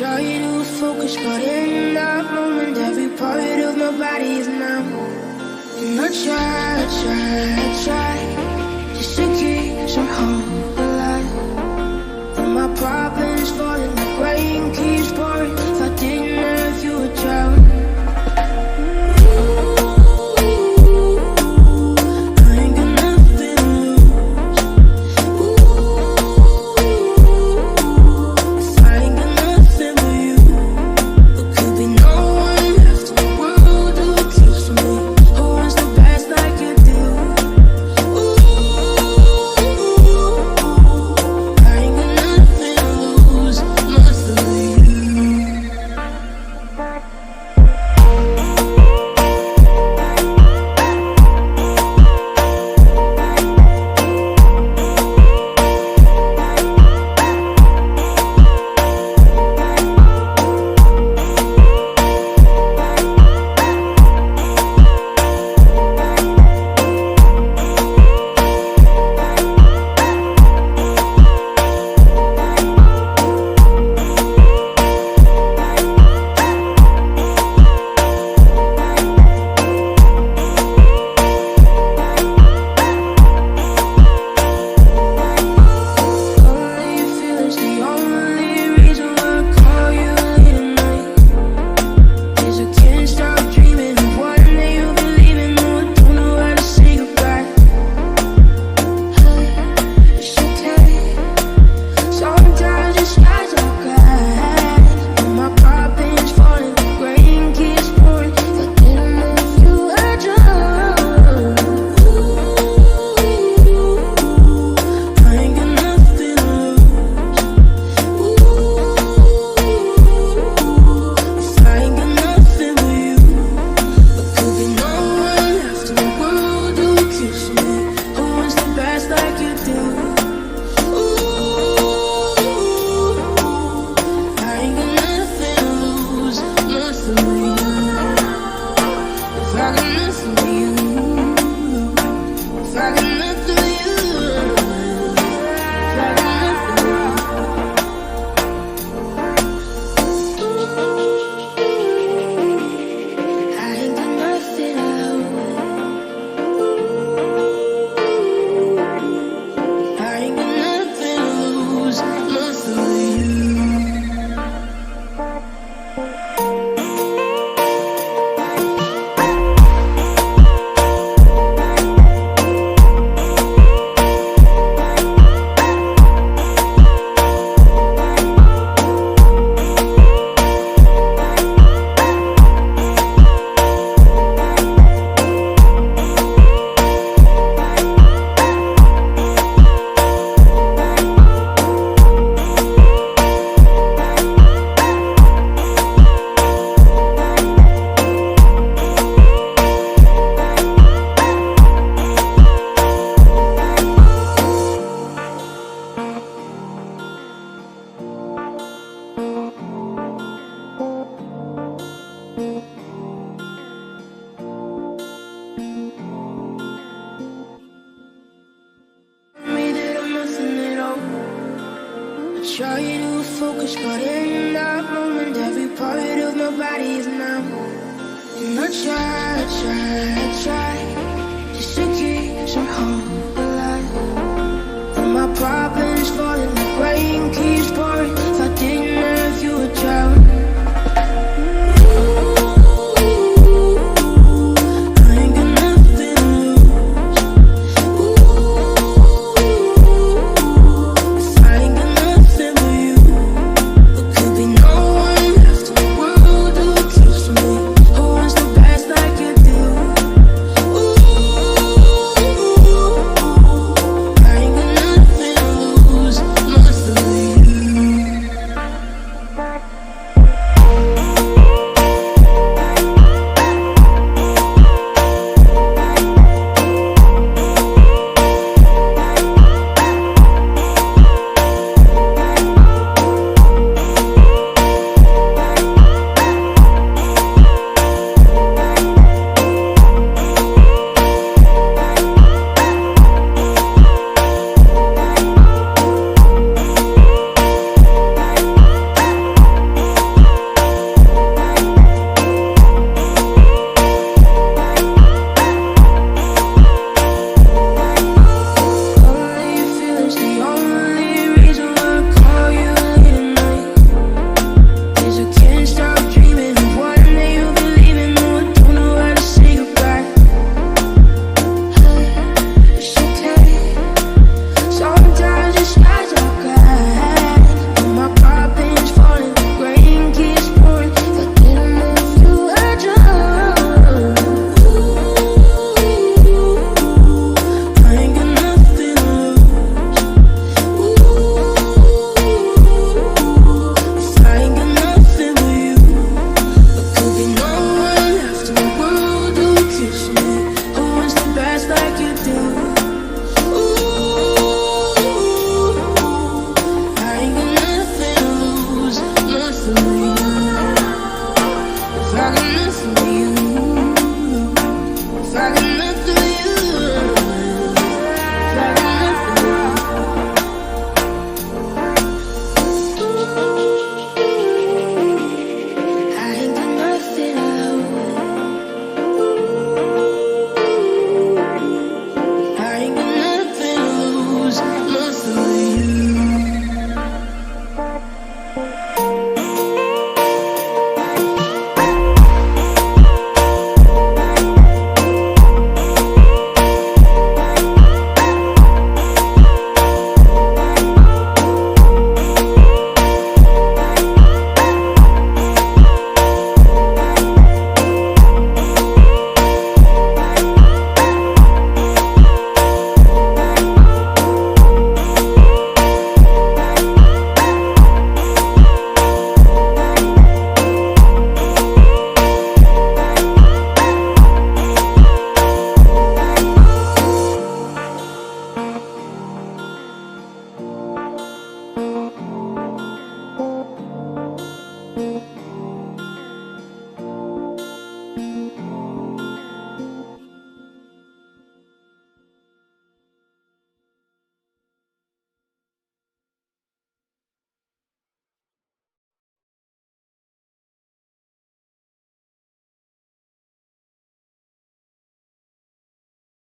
Try to focus, but in that moment, every part of my body is numb. And I try just to keep some hope alive. But my problems falling, the rain keeps pouring. If I didn't have you, would drown. Try to focus, but in that moment, every part of my body is numb. And I try just to keep some hope alive. But my problems falling, the rain keeps pouring. If I didn't have you, would drown. the sky.